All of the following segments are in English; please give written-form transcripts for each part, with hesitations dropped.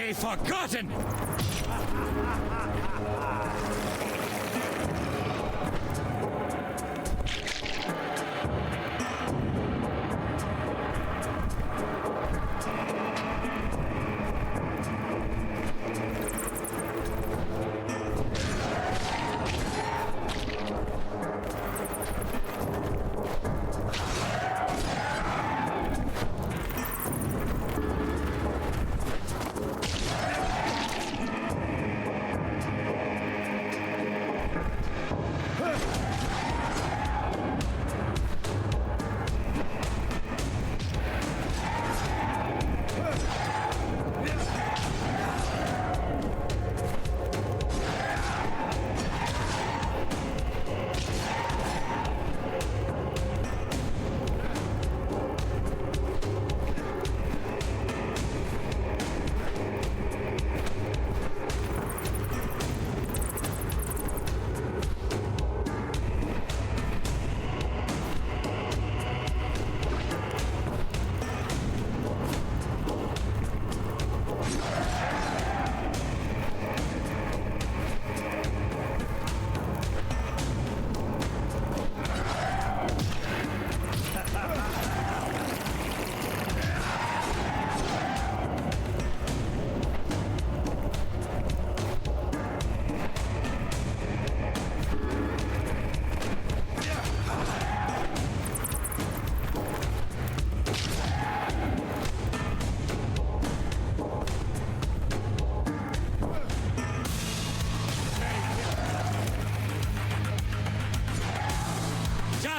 be forgotten!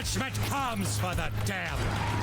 Judgment comes for the damned!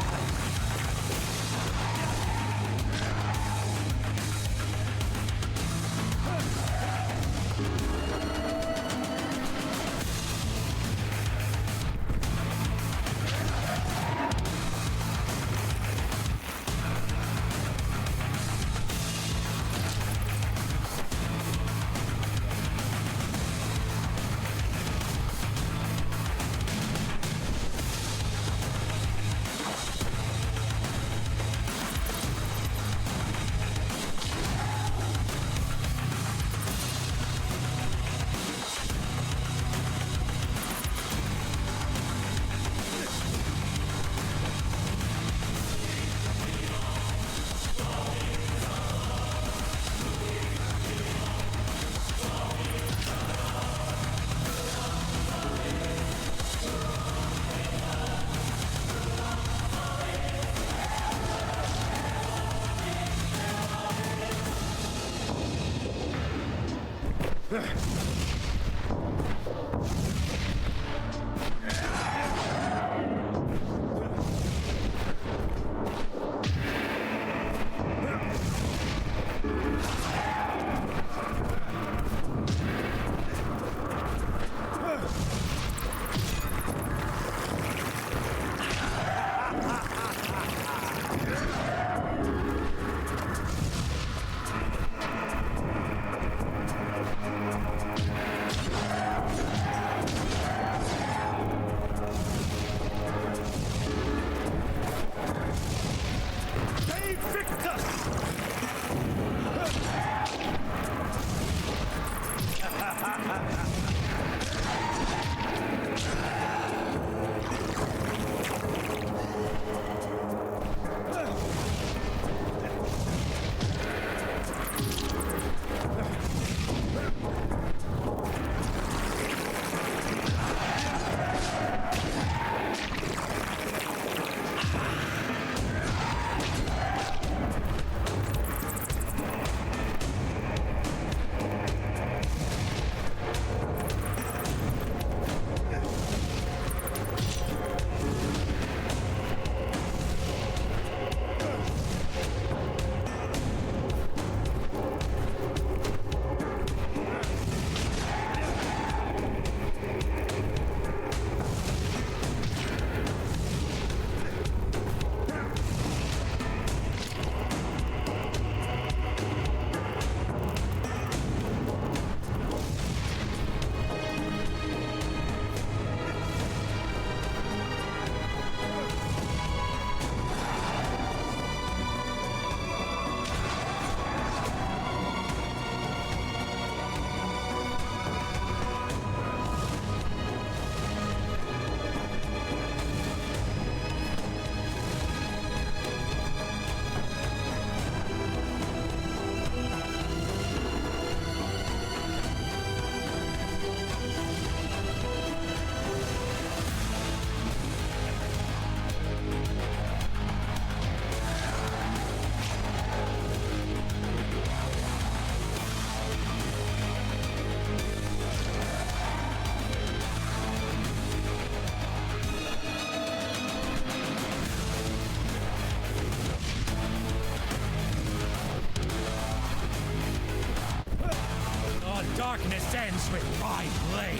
darkness ends with my blade.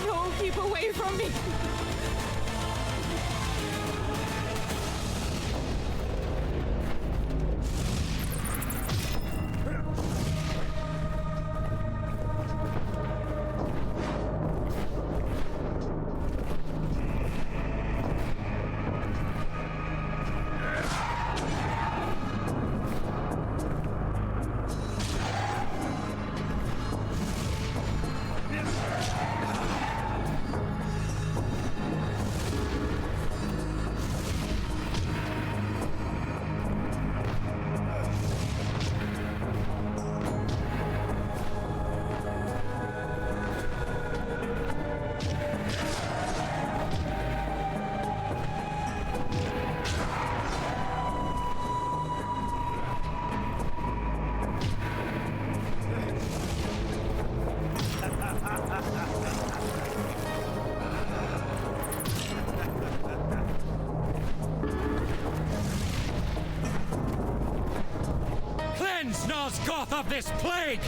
No, keep away from me. Nosgoth of this plague!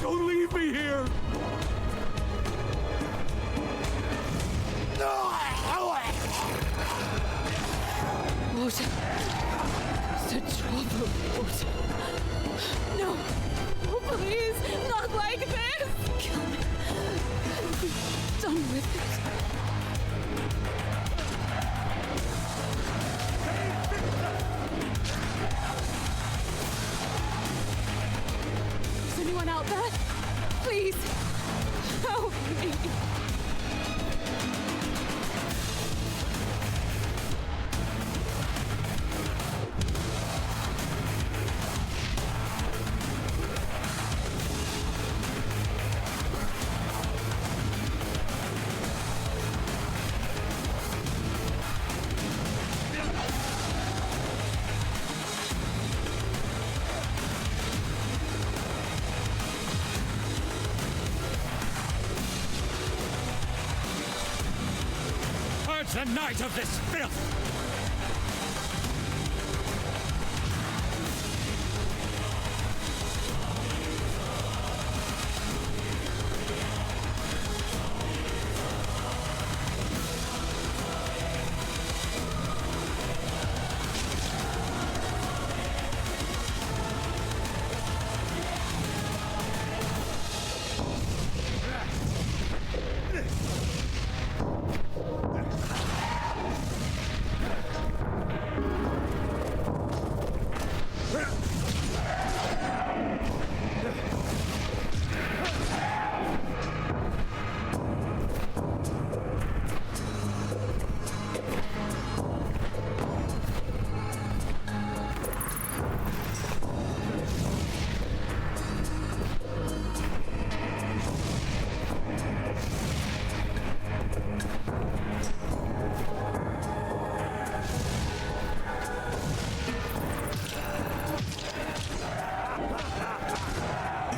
Don't leave me here! Water. The trouble, water. No. Oh, please. Not like this. Kill me. Be done with it. Is anyone out there? Please. Help me. The night of this filth!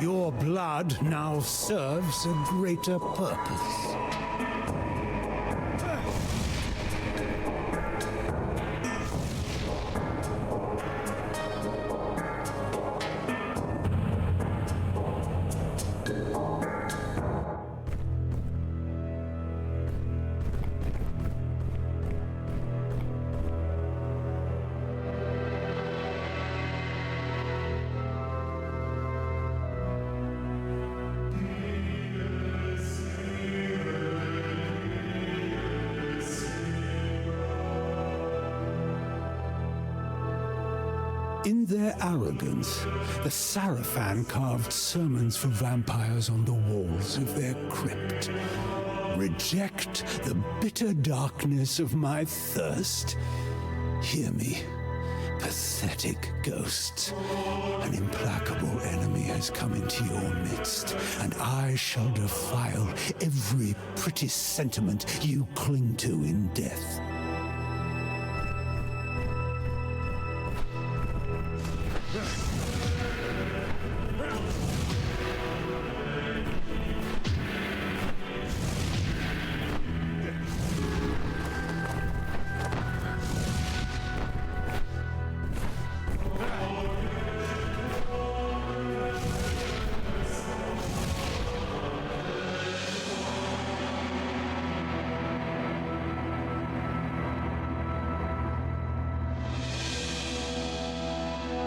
Your blood now serves a greater purpose. In their arrogance, the Sarafan carved sermons for vampires on the walls of their crypt. Reject the bitter darkness of my thirst. Hear me, pathetic ghosts. An implacable enemy has come into your midst, and I shall defile every pretty sentiment you cling to in death.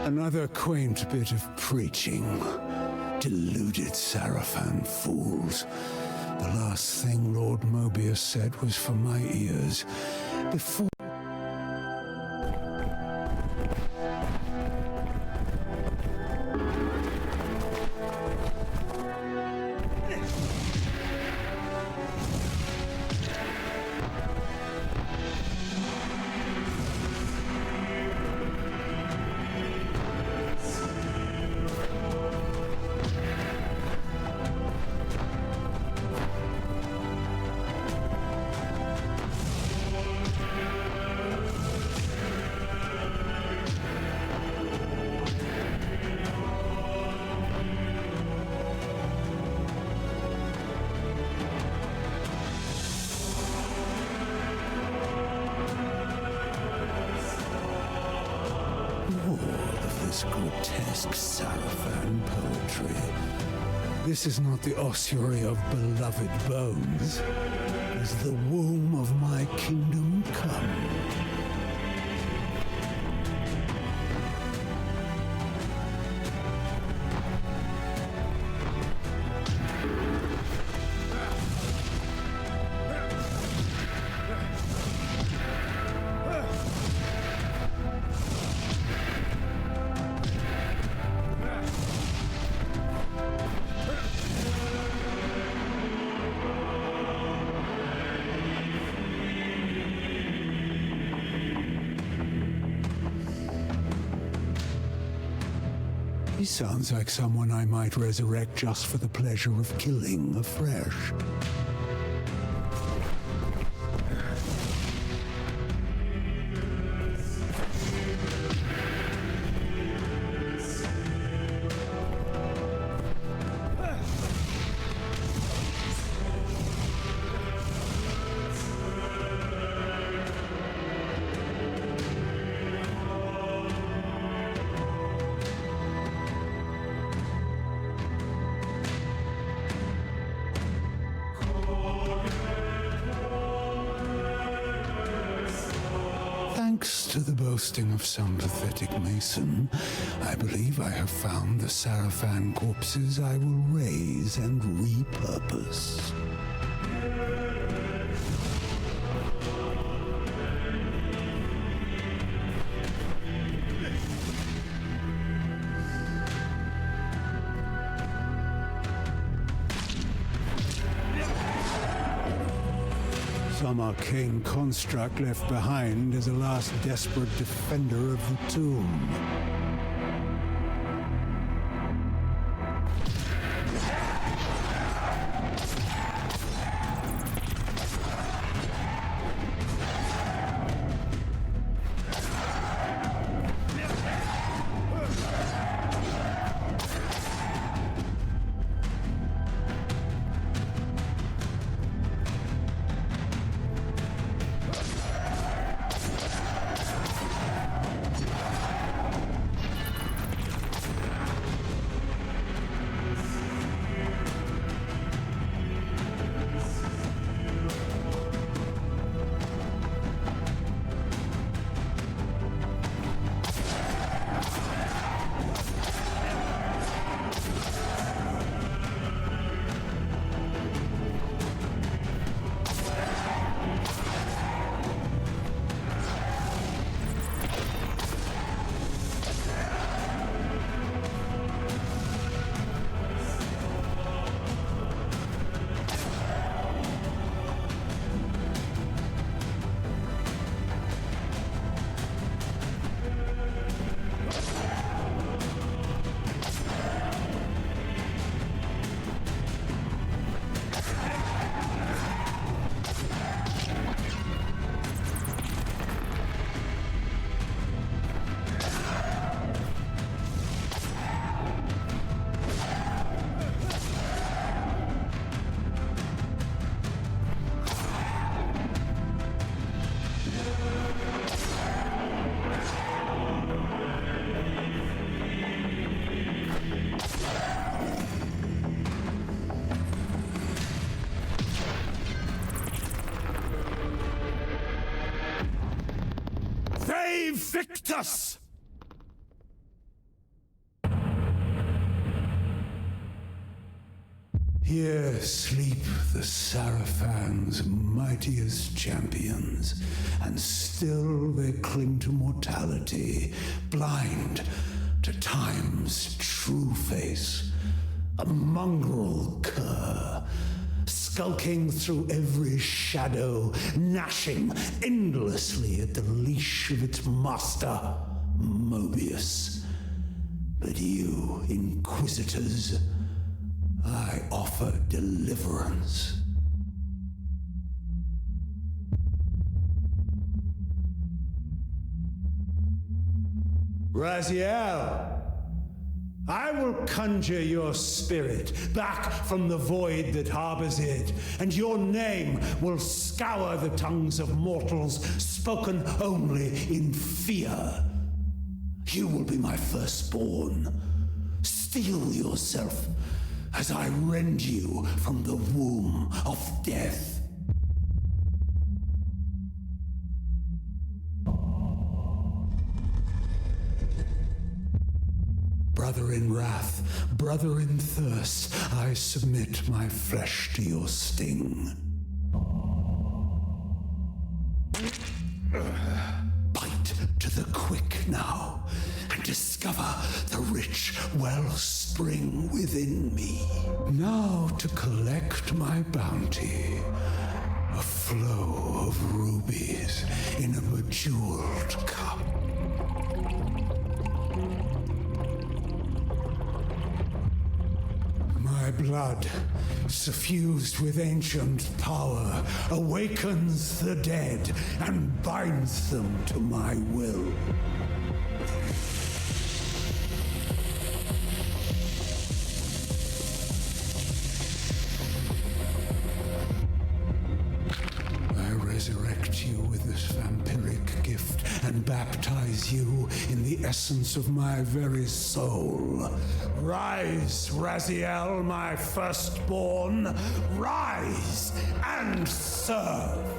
Another quaint bit of preaching. Deluded Sarafan fools. The last thing Lord Mobius said was for my ears. Before... grotesque Sarafan poetry. This is not the ossuary of beloved bones. It is the womb of my kingdom come. He sounds like someone I might resurrect just for the pleasure of killing afresh. Thanks to the boasting of some pathetic mason, I believe I have found the Sarafan corpses I will raise and repurpose. Some arcane construct left behind as a last desperate defender of the tomb. evict us! Here sleep the Saraphan's mightiest champions, and still they cling to mortality, blind to time's true face. A mongrel cur, skulking through every shadow, gnashing endlessly at the leash of its master, Mobius. But you, Inquisitors, I offer deliverance. Raziel, I will conjure your spirit back from the void that harbors it, and your name will scour the tongues of mortals, spoken only in fear. You will be my firstborn. Steel yourself as I rend you from the womb of death. Brother in wrath, brother in thirst, I submit my flesh to your sting. Bite to the quick now, and discover the rich wellspring within me. Now to collect my bounty, a flow of rubies in a bejeweled cup. My blood, suffused with ancient power, awakens the dead and binds them to my will. Resurrect you with this vampiric gift and baptize you in the essence of my very soul. Rise, Raziel, my firstborn. Rise and serve.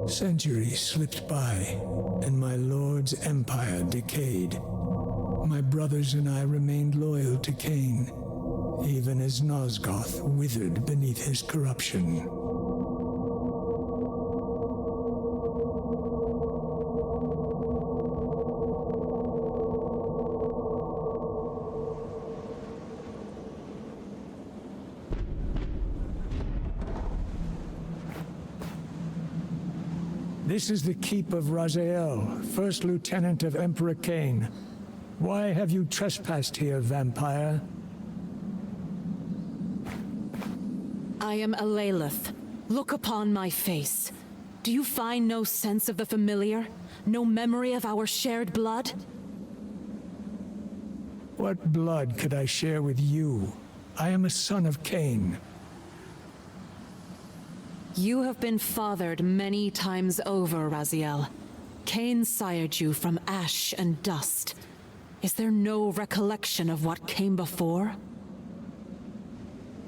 Centuries slipped by, and my lord's empire decayed. My brothers and I remained loyal to Kain, even as Nosgoth withered beneath his corruption. This is the keep of Raziel, first lieutenant of Emperor Kain. Why have you trespassed here, vampire? I am Elaleth. Look upon my face. Do you find no sense of the familiar? No memory of our shared blood? What blood could I share with you? I am a son of Kain. You have been fathered many times over, Raziel. Kain sired you from ash and dust. Is there no recollection of what came before?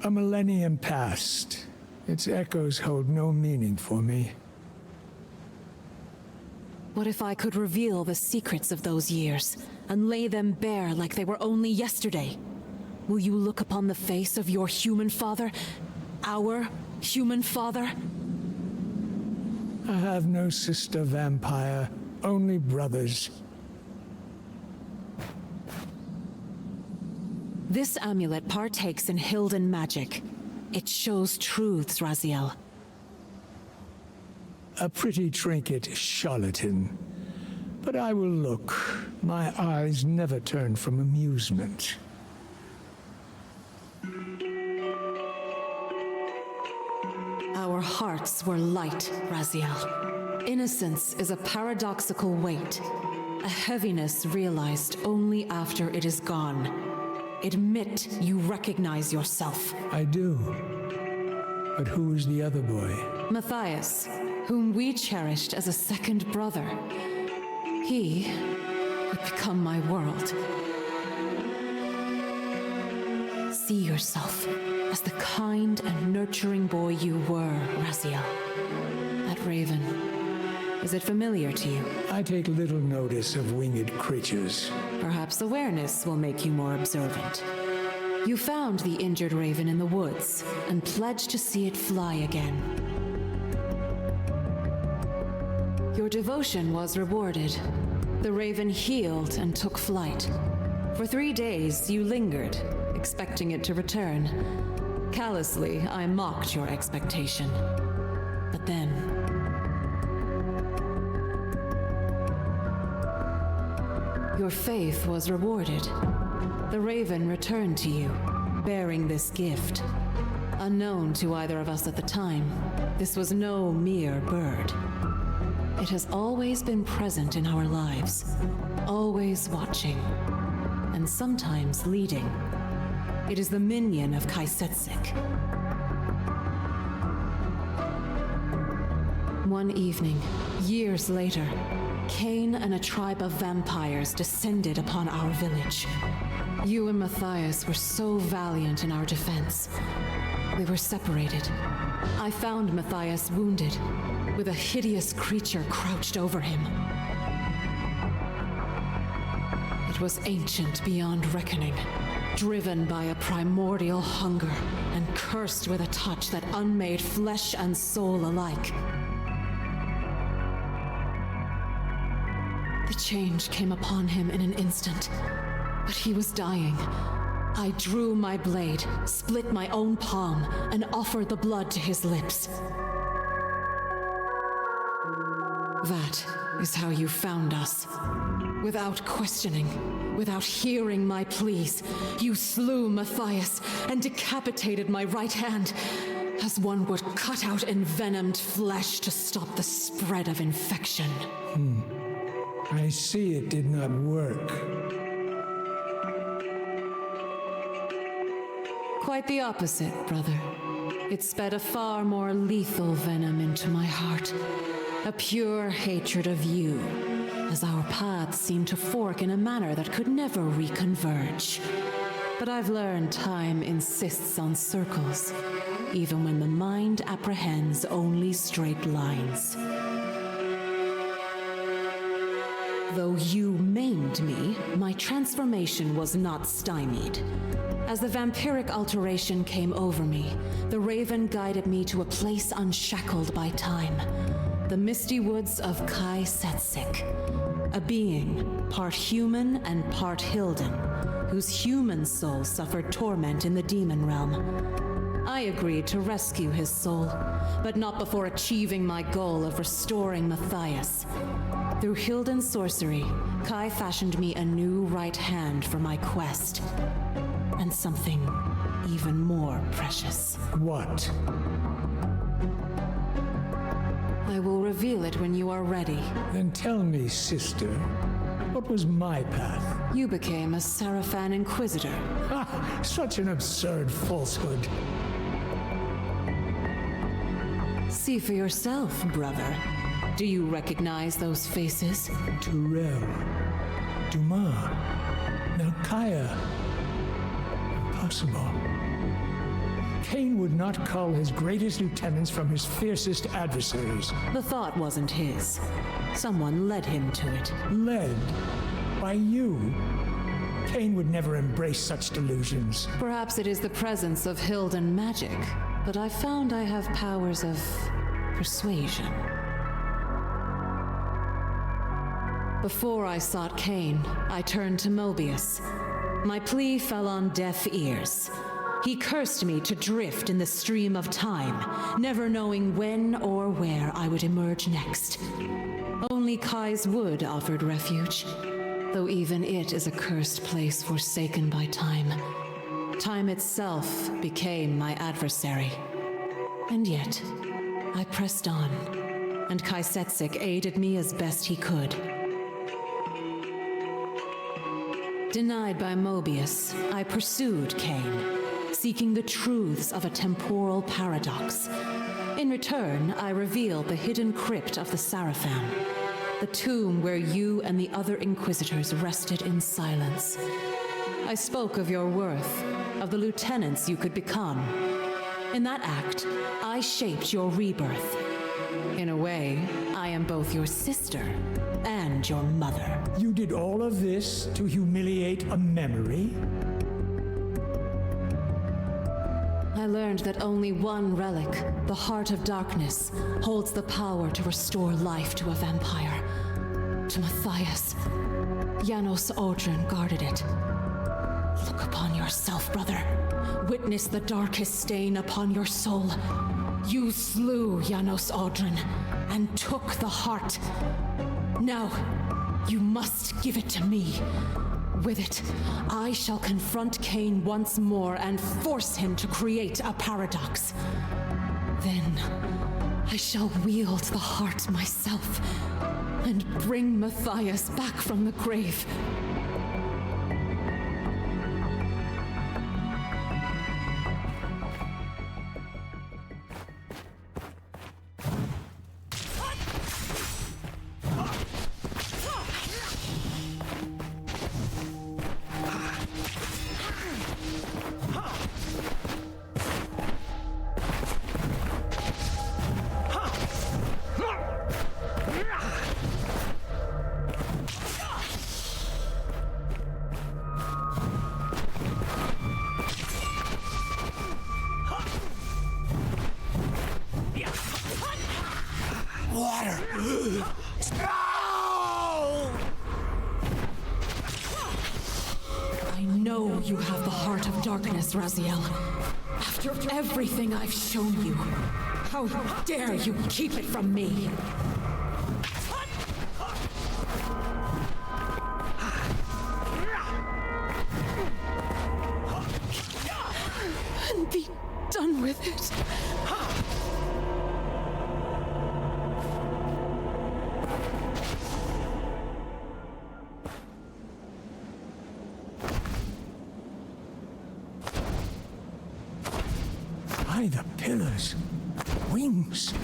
A millennium passed. Its echoes hold no meaning for me. What if I could reveal the secrets of those years, and lay them bare like they were only yesterday? Will you look upon the face of your human father? Our human father? I have no sister vampire, only brothers. This amulet partakes in Hilden magic. It shows truths, Raziel. A pretty trinket, charlatan. But I will look. My eyes never turn from amusement. Our hearts were light, Raziel. Innocence is a paradoxical weight, a heaviness realized only after it is gone. Admit you recognize yourself. I do. But who is the other boy? Matthias, whom we cherished as a second brother. He would become my world. See yourself as the kind and nurturing boy you were, Raziel. That raven, is it familiar to you? I take little notice of winged creatures. Perhaps awareness will make you more observant. You found the injured raven in the woods and pledged to see it fly again. Your devotion was rewarded. The raven healed and took flight. For 3 days, you lingered, expecting it to return. Callously, I mocked your expectation. But then... your faith was rewarded. The raven returned to you, bearing this gift. Unknown to either of us at the time, this was no mere bird. It has always been present in our lives, always watching, and sometimes leading. It is the minion of Kaisetsik. One evening, years later, Kain and a tribe of vampires descended upon our village. You and Matthias were so valiant in our defense. We were separated. I found Matthias wounded, with a hideous creature crouched over him. It was ancient beyond reckoning, driven by a primordial hunger, and cursed with a touch that unmade flesh and soul alike. The change came upon him in an instant, but he was dying. I drew my blade, split my own palm, and offered the blood to his lips. That is how you found us. Without questioning, without hearing my pleas, you slew Matthias and decapitated my right hand, as one would cut out envenomed flesh to stop the spread of infection. I see it did not work. Quite the opposite, brother. It sped a far more lethal venom into my heart. A pure hatred of you, as our paths seemed to fork in a manner that could never reconverge. But I've learned time insists on circles, even when the mind apprehends only straight lines. Though you maimed me, my transformation was not stymied. As the vampiric alteration came over me, the raven guided me to a place unshackled by time. The misty woods of Kaisetsik. A being, part human and part Hilden, whose human soul suffered torment in the demon realm. I agreed to rescue his soul, but not before achieving my goal of restoring Matthias. Through Hilden's sorcery, Kai fashioned me a new right hand for my quest. And something even more precious. What? I will reveal it when you are ready. Then tell me, sister, what was my path? You became a Sarafan Inquisitor. Ah, such an absurd falsehood. See for yourself, brother. Do you recognize those faces? Turel, Dumas, Melchiah. Impossible. Kain would not cull his greatest lieutenants from his fiercest adversaries. The thought wasn't his. Someone led him to it. Led by you? Kain would never embrace such delusions. Perhaps it is the presence of Hilden magic, but I found I have powers of persuasion. Before I sought Kain, I turned to Mobius. My plea fell on deaf ears. He cursed me to drift in the stream of time, never knowing when or where I would emerge next. Only Kai's Wood offered refuge, though even it is a cursed place forsaken by time. Time itself became my adversary. And yet, I pressed on, and Kaisetsik aided me as best he could. Denied by Mobius, I pursued Kain, seeking the truths of a temporal paradox. In return, I revealed the hidden crypt of the Sarafan, the tomb where you and the other Inquisitors rested in silence. I spoke of your worth, of the lieutenants you could become. In that act, I shaped your rebirth. In a way, I am both your sister and your mother. You did all of this to humiliate a memory? I learned that only one relic, the Heart of Darkness, holds the power to restore life to a vampire. To Matthias, Janos Audron guarded it. Look upon yourself, brother. Witness the darkest stain upon your soul. You slew Janos Audron and took the heart. Now, you must give it to me. With it, I shall confront Kain once more and force him to create a paradox. Then, I shall wield the heart myself and bring Matthias back from the grave. Water! I know you have the Heart of Darkness, Raziel. After everything I've shown you, how dare you keep it from me? And be done with it. By the pillars, wings.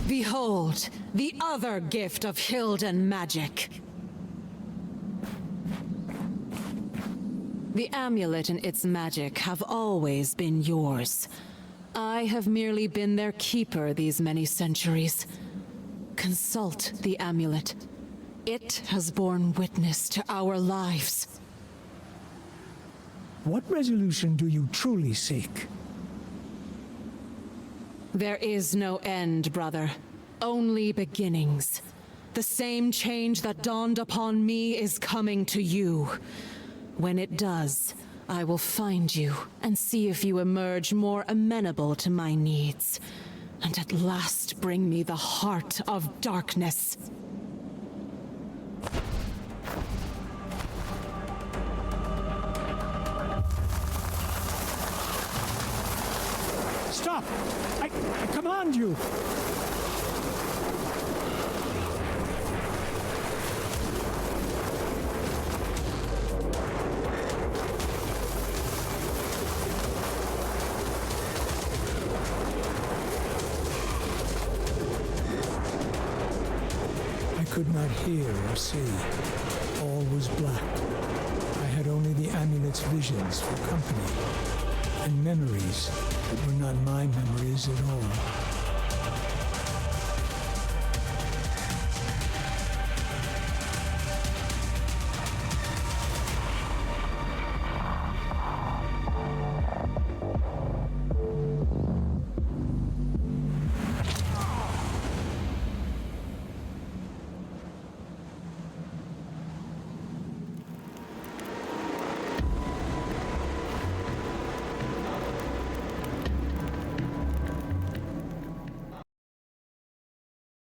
Behold, the other gift of Hilden magic. The amulet and its magic have always been yours. I have merely been their keeper these many centuries. Consult the amulet. It has borne witness to our lives. What resolution do you truly seek? There is no end, brother. Only beginnings. The same change that dawned upon me is coming to you. When it does, I will find you and see if you emerge more amenable to my needs, and at last bring me the Heart of Darkness. Stop! I command you! I could not hear or see. All was black. I had only the amulet's visions for company, and memories that were not my memories at all.